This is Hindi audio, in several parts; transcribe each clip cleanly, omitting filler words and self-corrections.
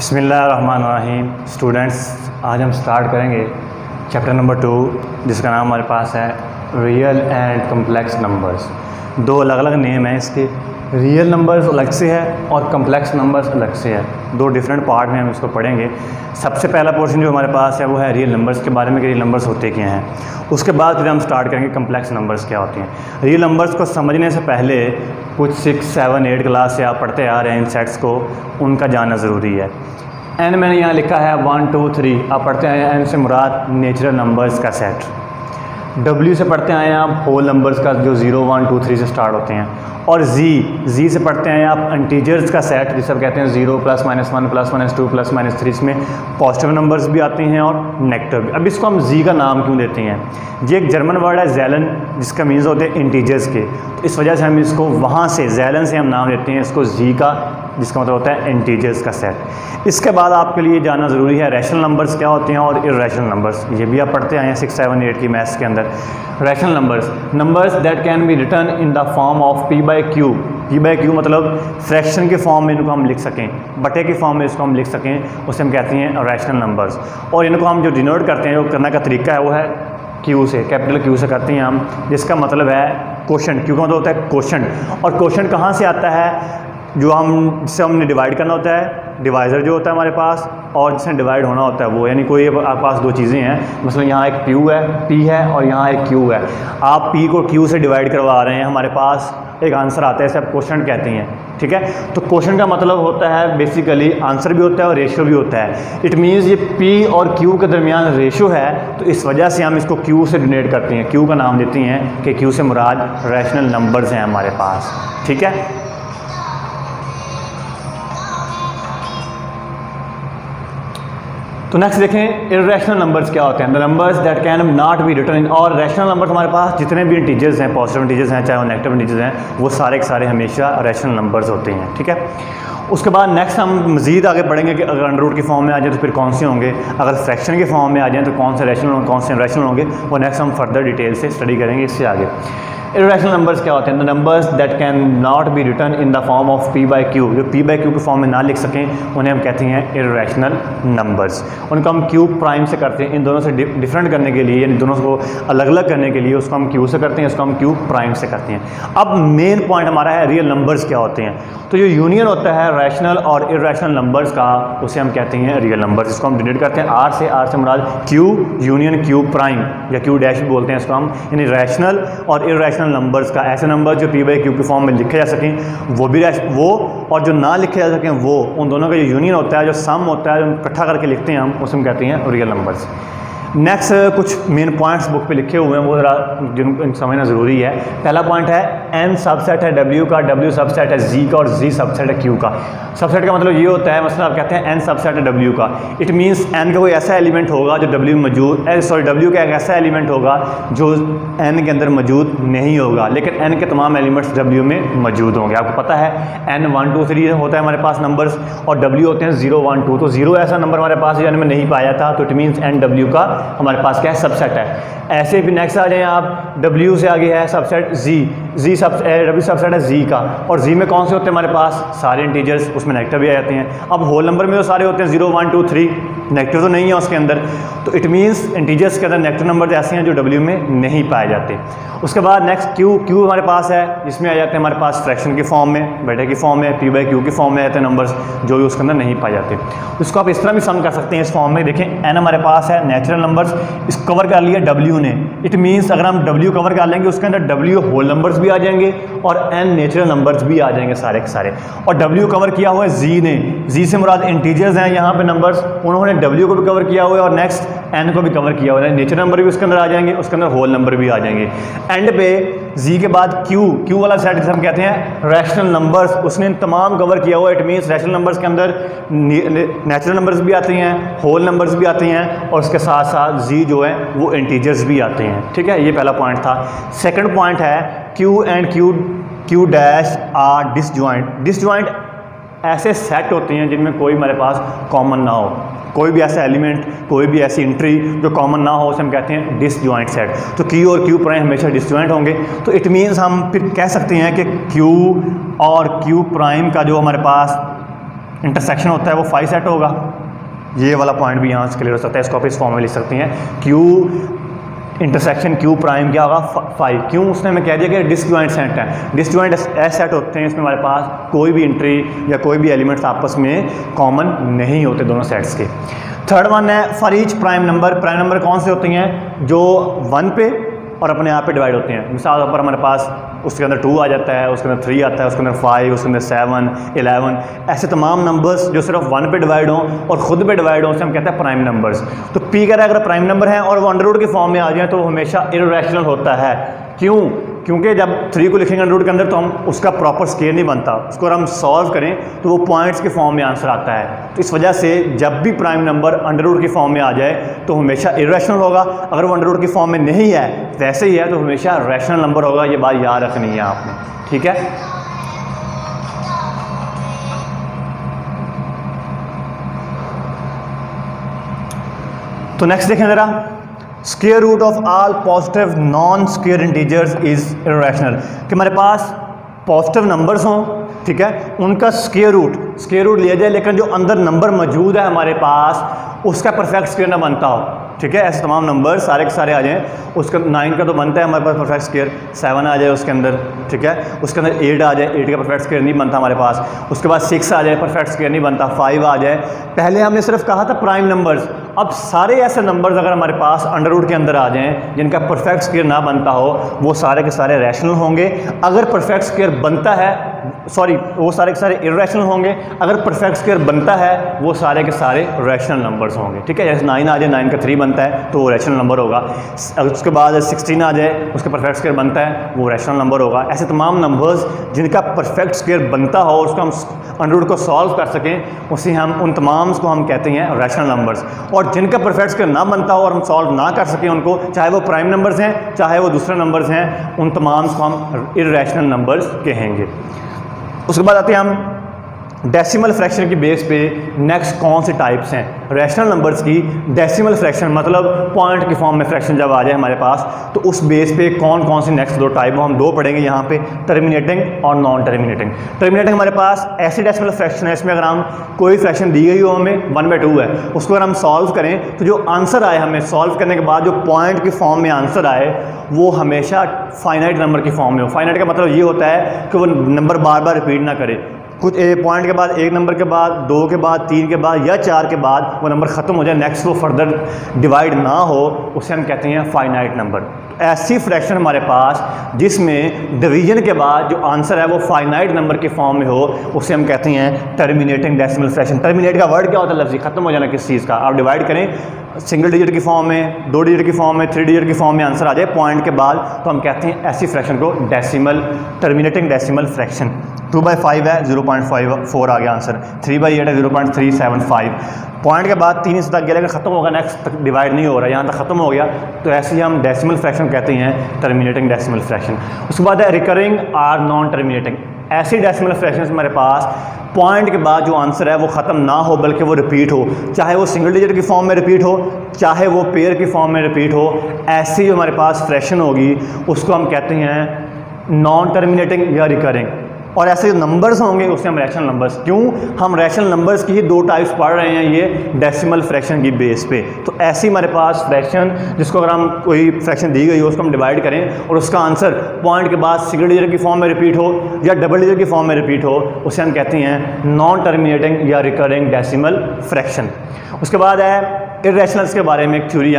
बिस्मिल्लाहिर्रहमानिर्रहीम। स्टूडेंट्स, आज हम स्टार्ट करेंगे चैप्टर नंबर 2, जिसका नाम हमारे पास है रियल एंड कम्प्लेक्स नंबर्स। दो अलग अलग नेम हैं इसके। रियल नंबर्स अलग से है और कम्प्लेक्स नंबर्स अलग से है। दो डिफरेंट पार्ट में हम इसको पढ़ेंगे। सबसे पहला पोर्शन जो हमारे पास है वो है रियल नंबर्स के बारे में कि रियल नंबर्स होते क्या हैं। उसके बाद फिर हम स्टार्ट करेंगे कम्प्लेक्स नंबर्स क्या होते हैं। रियल नंबर्स को समझने से पहले कुछ 6, 7, 8 क्लास से आप पढ़ते आ रहे हैं इन सेट्स को, उनका जानना ज़रूरी है। एन मैंने यहाँ लिखा है 1, 2, 3। आप पढ़ते आए हैं एन से मुराद नेचुरल नंबर्स का सेट। डब्ल्यू से पढ़ते आए हैं आप होल नंबर्स का जो 0, 1, 2, 3 से स्टार्ट होते हैं। और जी से पढ़ते हैं आप इंटीजर्स का सेट, जिसे कहते हैं 0, +-1, +-2, +-3। इसमें पॉजिटिव नंबर्स भी आते हैं और नेगेटिव भी। अब इसको हम जी का नाम क्यों देते हैं? ये एक जर्मन वर्ड है ज़ैलन, जिसका मीन्स होते हैं इंटीजर्स के। तो इस वजह से हम इसको वहाँ से ज़ैलन से हम नाम देते हैं इसको जी का, जिसका मतलब होता है इंटीजर्स का सेट। इसके बाद आपके लिए जानना ज़रूरी है रैशनल नंबर्स क्या होते हैं और इर्रेशनल नंबर्स। ये भी आप पढ़ते आए हैं 6, 7, 8 की मैथ्स के अंदर। Rational numbers that can be return in the form of p/q। p/q मतलब फ्रैक्शन के फॉर्म में इनको हम लिख सकें, बटे के फॉर्म में इसको हम लिख सकें, उसे हम कहते हैं रैशनल नंबर्स। और इनको हम जो डिनोट करते हैं, जो करने का तरीका है वो है Q से, कैपिटल Q से करते हैं हम, जिसका मतलब है क्वोशंट। Q का मतलब होता है क्वोशंट। और क्वोशंट कहाँ से आता है? जो जिससे हमने डिवाइड करना होता है, डिवाइज़र जो होता है हमारे पास, और जिससे डिवाइड होना होता है वो। यानी कोई आपके पास दो चीज़ें हैं, मतलब यहाँ एक P है और यहाँ एक Q है। आप P को Q से डिवाइड करवा रहे हैं, हमारे पास एक आंसर आता है, इसे आप क्वोशंट कहते हैं। ठीक है, तो क्वोशंट का मतलब होता है बेसिकली आंसर भी होता है और रेशियो भी होता है। इट मीन्स ये P और Q के दरमियान रेशियो है, तो इस वजह से हम इसको Q से डिनोट करते हैं। Q का नाम देते हैं कि Q से मुराद रैशनल नंबर्स हैं हमारे पास। ठीक है, तो नेक्स्ट देखें इर्रेशनल नंबर्स क्या होते हैं। The numbers that can not be written in. और रैशनल नंबर्स हमारे पास जितने भी इंटीजर्स हैं, पॉजिटिव इंटीजर्स हैं चाहे वो नेगेटिव इंटीजर्स हैं, वो सारे के सारे हमेशा रैशनल नंबर्स होते हैं। ठीक है, उसके बाद नेक्स्ट हम मज़ीद आगे पढ़ेंगे कि अगर अंडर रूट की फॉर्म में आ जाए तो फिर कौन से होंगे, अगर फ्रैक्शन के फॉर्म में आ जाए तो कौन से रैशनल होंगे, कौन से इर्रेशनल होंगे, वो नेक्स्ट हम फर्दर डिटेल से स्टडी करेंगे इससे आगे। इर्रेशनल नंबर्स क्या होते हैं? The numbers that can not be written in the form of p/q। जो p/q के फॉर्म में ना लिख सकें उन्हें हम कहते हैं इर्रेशनल नंबर्स। उनको हम q प्राइम से करते हैं। इन दोनों से डिफरेंट करने के लिए, यानी दोनों को अलग अलग करने के लिए उसको हम q से करते हैं, इसको हम q प्राइम से करते हैं। अब मेन पॉइंट हमारा है रियल नंबर्स क्या होते हैं। तो जो यूनियन होता है रैशनल और इर्रेशनल नंबर्स का, उसे हम कहते हैं रियल नंबर्स। इसको हम डिनोट करते हैं r से मुराद q यूनियन q प्राइम या q डैश भी बोलते हैं इसको हम, यानी रैशनल और इर्रेशनल नंबर्स का। ऐसे नंबर जो p/q के फॉर्म में लिखे जा सकें वो और जो ना लिखे जा सकें वो, उन दोनों का जो यूनियन होता है, जो सम होता है, जो इकट्ठा करके लिखते हैं हम, उसे हम कहते हैं रियल नंबर्स। नेक्स्ट कुछ मेन पॉइंट्स बुक पे लिखे हुए हैं, वो ज़रा जिनको समझना ज़रूरी है। पहला पॉइंट है n सबसेट है W का, W सबसेट है Z का और Z सबसेट है Q का। सबसेट का मतलब ये होता है, मतलब आप कहते हैं n सबसेट है W का, इट मींस n का कोई ऐसा एलिमेंट होगा जो W में मौजूद W का एक ऐसा एलिमेंट होगा जो n के अंदर मौजूद नहीं होगा, लेकिन n के तमाम एलिमेंट्स W में मौजूद होंगे। आपको पता है n 1, 2, 3 होता है हमारे पास नंबर्स, और W होते हैं 0, 1, 2। तो 0 ऐसा नंबर हमारे पास n में नहीं पाया था, तो इट मीन्स n W का हमारे पास क्या है, सबसेट है। ऐसे भी नेक्स्ट आ जाए आप, W से आगे है सबसेट W सबसेट है Z का, और Z में कौन से होते हैं हमारे पास, सारे इंटीजर्स, उसमें नेगेटिव भी आ जाते हैं। अब होल नंबर में तो सारे होते हैं 0, 1, 2, 3, नेगेटिव तो नहीं है उसके अंदर, तो इट मीन्स इंटीजर्स के अंदर नेगेटिव नंबर ऐसे हैं जो W में नहीं पाए जाते। उसके बाद नेक्स्ट Q हमारे पास है, जिसमें आ जाते हैं हमारे पास फ्रैक्शन की फॉर्म में, बटे की फॉर्म में, p/q की फॉर्म में आते हैं नंबर्स जो भी उसके अंदर नहीं पाए जाते। उसको आप इस तरह भी सम कर सकते हैं इस फॉर्म में। देखें n हमारे पास है नेचुरल नंबर्स, इस कवर कर लिया W ने, इट मीन्स अगर हम W कवर कर लेंगे उसके अंदर W होल नंबर्स भी आ जाएंगे और n नेचुरल नंबर्स भी आ जाएंगे सारे के सारे। और W कवर किया हुआ है Z ने, Z से मुराद इंटीजर्स हैं यहाँ पे नंबर्स, उन्होंने W को भी कवर किया हुआ है और नेक्स्ट n को भी कवर किया हुआ है। नेचुरल नंबर भी उसके अंदर आ जाएंगे, उसके अंदर होल नंबर भी आ जाएंगे। एंड पे Z के बाद Q वाला सेट जिसे हम कहते हैं रैशनल नंबर्स, उसने तमाम कवर किया हुआ है। इट मीन्स रैशनल नंबर्स के अंदर नेचुरल नंबर्स भी आते हैं, होल नंबर्स भी आते हैं, और उसके साथ साथ Z जो है वो इंटीजर्स भी आते हैं। ठीक है, ये पहला पॉइंट था। सेकंड पॉइंट है Q and Q dash are disjoint ऐसे सेट होते हैं जिनमें कोई हमारे पास कॉमन ना हो, कोई भी ऐसा एलिमेंट, कोई भी ऐसी एंट्री जो कॉमन ना हो, उसे हम कहते हैं डिसजॉइंट सेट। तो Q और Q प्राइम हमेशा डिसजॉइंट होंगे, तो इट मीन्स हम फिर कह सकते हैं कि Q और Q प्राइम का जो हमारे पास इंटरसेक्शन होता है वो 5 सेट होगा। ये वाला पॉइंट भी यहाँ से क्लियर हो सकता है, इसको आप इस फॉर्म में लिख सकती हैं, क्यू इंटरसेक्शन क्यू प्राइम क्या होगा 5। क्यों? उसने हमें कह दिया कि डिसजॉइंट सेट है। डिसजॉइंट ऐसे सेट होते हैं इसमें हमारे पास कोई भी एंट्री या कोई भी एलिमेंट्स आपस में कॉमन नहीं होते दोनों सेट्स के। थर्ड वन है for each prime number. Prime number कौन से होते हैं? जो 1 पे और अपने आप पे डिवाइड होते हैं। मिसाल पर हमारे पास उसके अंदर 2 आ जाता है, उसके अंदर 3 आता है, उसके अंदर 5, उसके अंदर 7, 11, ऐसे तमाम नंबर्स जो सिर्फ 1 पे डिवाइड हों और ख़ुद पे डिवाइड हों, उसे हम कहते हैं प्राइम नंबर्स। तो पी कह रहा है अगर प्राइम नंबर है और वो अंडर रूट के फॉर्म में आ जाए तो वो हमेशा इर्रेशनल होता है। क्यों? क्योंकि जब 3 को लिखेंगे अंडर रूट के अंदर तो हम उसका प्रॉपर स्केयर नहीं बनता, उसको अगर हम सॉल्व करें तो वो पॉइंट्स के फॉर्म में आंसर आता है। तो इस वजह से जब भी प्राइम नंबर अंडर रूट के फॉर्म में आ जाए तो हमेशा इर्रेशनल होगा। अगर वो अंडर रूट के फॉर्म में नहीं है, वैसे ही है, तो हमेशा रैशनल नंबर होगा। ये बात याद रखनी है आपने, ठीक है। तो नेक्स्ट देखें ज़रा, square root of all positive non square integers is irrational. कि हमारे पास पॉजिटिव नंबर्स हों, ठीक है, उनका स्क्वायर रूट लिया जाए लेकिन जो अंदर नंबर मौजूद है हमारे पास उसका परफेक्ट स्क्वायर ना बनता हो, ठीक है। ऐसे तमाम नंबर सारे के सारे आ जाएं, उसका 9 का तो बनता है हमारे पास परफेक्ट स्क्वायर, 7 आ जाए उसके अंदर, ठीक है, उसके अंदर 8 आ जाए, 8 का परफेक्ट स्क्वायर नहीं बनता हमारे पास, उसके बाद 6 आ जाए, परफेक्ट स्क्वायर नहीं बनता, 5 आ जाए। पहले हमने सिर्फ कहा था प्राइम नंबर्स, अब सारे ऐसे नंबर्स अगर हमारे पास अंडर रूट के अंदर आ जाएं जिनका परफेक्ट स्क्वायर ना बनता हो, वो सारे के सारे रैशनल होंगे। अगर परफेक्ट स्क्वायर बनता है, सॉरी, वो सारे के सारे इर्रेशनल होंगे। अगर परफेक्ट स्क्वायर बनता है वो सारे के सारे रैशनल नंबर्स होंगे, ठीक है। जैसे 9 आ जाए, 9 का 3 बनता है तो वो रैशनल नंबर होगा। उसके बाद 16 आ जाए, उसका परफेक्ट स्क्वायर बनता है, वो रैशनल नंबर होगा। ऐसे तमाम नंबर्स जिनका परफेक्ट स्क्वायर बनता हो, उसको हम अंडर रूट को सॉल्व कर सकें, उसे हम उन तमाम को हम कहते हैं रैशनल नंबर्स। और जिनका परफेक्ट स्क्वायर ना बनता हो और हम सॉल्व ना कर सकें उनको, चाहे वो प्राइम नंबर्स हैं चाहे वो दूसरे नंबर्स हैं, उन तमाम को हम इर्रेशनल नंबर्स कहेंगे। उसके बाद आते हैं हम डेसिमल फ्रैक्शन की बेस पे नेक्स्ट कौन से टाइप्स हैं रैशनल नंबर्स की। डेसिमल फ्रैक्शन मतलब पॉइंट की फॉर्म में फ्रैक्शन जब आ जाए हमारे पास, तो उस बेस पे कौन कौन सी नेक्स्ट 2 टाइप हम 2 पढ़ेंगे यहाँ पे, टर्मिनेटिंग और नॉन टर्मिनेटिंग। टर्मिनेटिंग हमारे पास ऐसी डेसिमल फ्रैक्शन है, इसमें अगर हम कोई फ्रैक्शन दी गई हो हमें 1/2 है, उसको अगर हम सॉल्व करें तो जो आंसर आए हमें सॉल्व करने के बाद जो पॉइंट की फॉर्म में आंसर आए वो हमेशा फाइनाइट नंबर की फॉर्म में हो। फाइनाइट का मतलब ये होता है कि वो नंबर बार बार रिपीट ना करे, कुछ पॉइंट के बाद, एक नंबर के बाद, 2 के बाद, 3 के बाद या 4 के बाद वो नंबर ख़त्म हो जाए, नेक्स्ट वो फर्दर डिवाइड ना हो, उसे हम कहते हैं फाइनाइट नंबर। ऐसी फ्रैक्शन हमारे पास जिसमें डिवीजन के बाद जो आंसर है वो फाइनाइट नंबर के फॉर्म में हो, उसे हम कहते हैं टर्मिनेटिंग डेसिमल फ्रैक्शन। टर्मिनेट का वर्ड क्या होता है? लफ्ज़ ख़त्म हो जाना किस चीज़ का। आप डिवाइड करें सिंगल डिजिट की फॉर्म में, 2 डिजिट की फॉर्म में, 3 डिजिट की फॉर्म में आंसर आ जाए पॉइंट के बाद, तो हम कहते हैं ऐसी फ्रैक्शन को डेसिमल, टर्मिनेटिंग डेसिमल फ्रैक्शन। 2/5 है, 0.54 आ गया आंसर। 3/8 है, 0.375। पॉइंट के बाद 3 से तक गया लेकिन ख़त्म होगा, नेक्स्ट तक डिवाइड नहीं हो रहा, यहाँ तक ख़त्म हो गया, तो ऐसे ही हम डेसिमल फ्रैक्शन कहते हैं टर्मिनेटिंग डेसिमल फ्रैक्शन। उसके बाद है रिकरिंग और नॉन टर्मिनेटिंग। ऐसी डेसिमल फ्रैक्शन हमारे पास पॉइंट के बाद जो आंसर है वो ख़त्म ना हो बल्कि वो रिपीट हो, चाहे वो सिंगल डिजिट की फॉर्म में रिपीट हो, चाहे वो पेयर की फॉर्म में रिपीट हो, ऐसी जो हमारे पास फ्रैक्शन होगी उसको हम कहते हैं नॉन टर्मिनेटिंग या रिकरिंग। और ऐसे जो नंबर्स होंगे उससे हम रैशनल नंबर्स। क्यों? हम रैशनल नंबर्स की ही 2 टाइप्स पढ़ रहे हैं ये डेसिमल फ्रैक्शन की बेस पे। तो ऐसी हमारे पास फ्रैक्शन जिसको अगर हम कोई फ्रैक्शन दी गई हो उसको हम डिवाइड करें और उसका आंसर पॉइंट के बाद सिंगल डिजिट की फॉर्म में रिपीट हो या डबल डिजिट की फॉर्म में रिपीट हो, उसे हम कहते हैं नॉन टर्मिनेटिंग या रिकरिंग डेसिमल फ्रैक्शन। उसके बाद है इर्रेशनल्स के बारे में एक थ्योरी,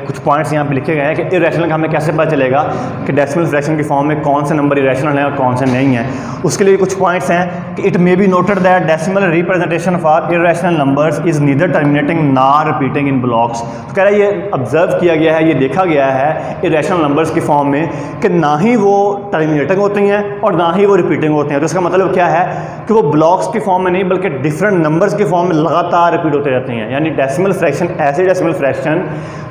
कुछ पॉइंट्स यहाँ पे लिखे गए हैं कि इर्रेशनल का हमें कैसे पता चलेगा कि डेसिमल फ्रैक्शन की फॉर्म में कौन से नंबर इर्रेशनल हैं और कौन से नहीं हैं। उसके लिए कुछ पॉइंट्स हैं कि it may be noted that decimal representation for irrational numbers is neither terminating nor repeating in blocks. तो कह रहा है ये ऑब्जर्व किया गया है, ये देखा गया है इर्रेशनल नंबर्स की फॉर्म में कि ना ही वो टर्मिनेटिंग होती हैं और ना ही वो रिपीटिंग होते हैं। तो इसका मतलब क्या है कि वो ब्लॉक्स की फॉर्म में नहीं बल्कि डिफरेंट नंबर्स की फॉर्म में लगातार रिपीट होते रहते हैं। यानी डेसिमल फ्रैक्शन ऐसे डेसिमल फ्रैक्शन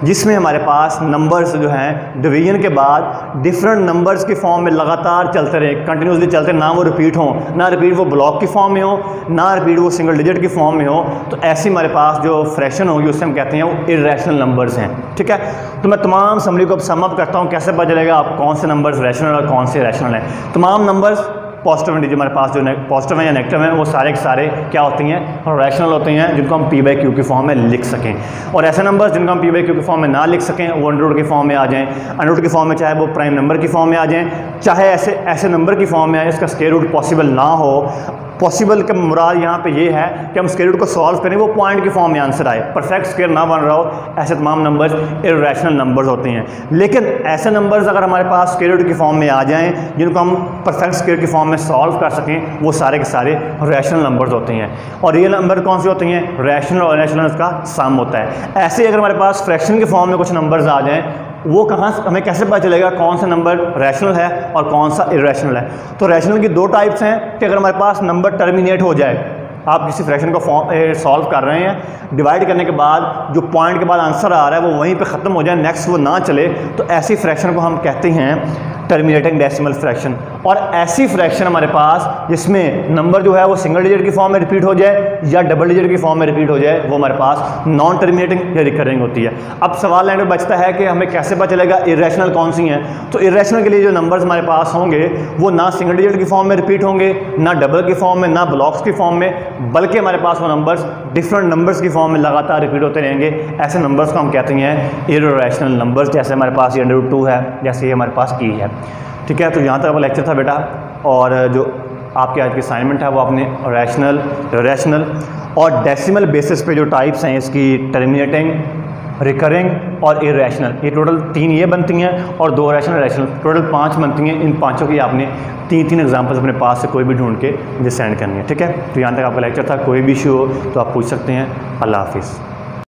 जिसमें हमारे पास नंबर्स जो हैं डिवीजन के बाद डिफरेंट नंबर्स की फॉर्म में लगातार चलते रहे, कंटिन्यूसली चलते, ना वो रिपीट हो, ना रिपीट वो ब्लॉक की फॉर्म में हो, ना रिपीट वो सिंगल डिजिट की फॉर्म में हो, तो ऐसी हमारे पास जो फ्रैक्शन होगी उससे हम कहते हैं वो इर्रेशनल नंबर्स हैं। ठीक है, तो मैं तमाम समरी को अब सम अप करता हूँ, कैसे पता चलेगा आप कौन से नंबर्स रैशनल और कौन से रैशनल हैं। तमाम नंबर्स पॉजिटिव इंटीजर हमारे पास जो पॉजिटिव हैं या नेगेटिव हैं वो सारे के सारे क्या होती हैं, रैशनल होते हैं, जिनको हम p बाई क्यू की फॉर्म में लिख सकें। और ऐसे नंबर्स जिनको हम p बाई क्यू की फॉर्म में ना लिख सकें वो अंडर रूट की फॉर्म में आ जाएँ। अंडर रूट की फॉर्म में चाहे वो प्राइम नंबर की फॉर्म में आ जाएँ, चाहे ऐसे नंबर की फॉर्म में आए इसका स्क्वायर रूट पॉसिबल ना हो। पॉसिबल का मुराद यहाँ पे ये है कि हम स्क्वायर रूट को सॉल्व करें वो पॉइंट की फॉर्म में आंसर आए, परफेक्ट स्क्वायर ना बन रहा हो, ऐसे तमाम नंबर्स इर्रेशनल नंबर्स होते हैं। लेकिन ऐसे नंबर्स अगर हमारे पास स्क्वायर रूट की फॉर्म में आ जाएं जिनको हम परफेक्ट स्क्वायर की फॉर्म में सॉल्व कर सकें वो सारे के सारे रैशनल नंबर्स होते हैं। और रियल नंबर कौन से होते हैं, रैशनल और इरेशनल का सम होता है। ऐसे अगर हमारे पास फ्रैक्शन की फॉर्म में कुछ नंबर्स आ जाएँ वो कहाँ हमें कैसे पता चलेगा कौन सा नंबर रैशनल है और कौन सा इरेशनल है। तो रैशनल की दो टाइप्स हैं कि अगर हमारे पास नंबर टर्मिनेट हो जाए, आप किसी फ्रैक्शन को सॉल्व कर रहे हैं, डिवाइड करने के बाद जो पॉइंट के बाद आंसर आ रहा है वो वहीं पे ख़त्म हो जाए, नेक्स्ट वो ना चले, तो ऐसी फ्रैक्शन को हम कहते हैं टर्मिनेटिंग डेसिमल फ्रैक्शन। और ऐसी फ्रैक्शन हमारे पास जिसमें नंबर जो है वो सिंगल डिजिट की फॉर्म में रिपीट हो जाए या डबल डिजिट की फॉर्म में रिपीट हो जाए वो हमारे पास नॉन टर्मिनेटिंग या रिकरिंग होती है। अब सवाल लाइन में बचता है कि हमें कैसे पता चलेगा इरेशनल कौन सी हैं। तो इरेशनल के लिए जो नंबर्स हमारे पास होंगे वो ना सिंगल डिजिट की फॉर्म में रिपीट होंगे, ना डबल की फॉर्म में, ना ब्लॉक्स की फॉर्म में, बल्कि हमारे पास वो नंबर्स डिफरेंट नंबर्स की फॉर्म में लगातार रिपीट होते रहेंगे। ऐसे नंबर्स को हम कहते हैं इर्रेशनल नंबर्स। जैसे हमारे पास ये √2 है, जैसे ये हमारे पास e है। ठीक है, तो यहाँ तक आपका लेक्चर था बेटा। और जो आपके आज की असाइनमेंट है वो आपने रैशनल, इरेशनल और डेसिमल बेसिस पे जो टाइप्स हैं इसकी टर्मिनेटिंग, रिकरिंग और इरेशनल, ये टोटल 3 ये बनती हैं और 2 रैशनल, रैशनल, टोटल 5 बनती हैं। इन 5 की आपने 3 एग्जाम्पल्स अपने पास से कोई भी ढूंढ के मुझे सेंड करनी है। ठीक है, तो यहाँ तक आपका लेक्चर था। कोई भी इशू हो तो आप पूछ सकते हैं। अल्लाह हाफिज़।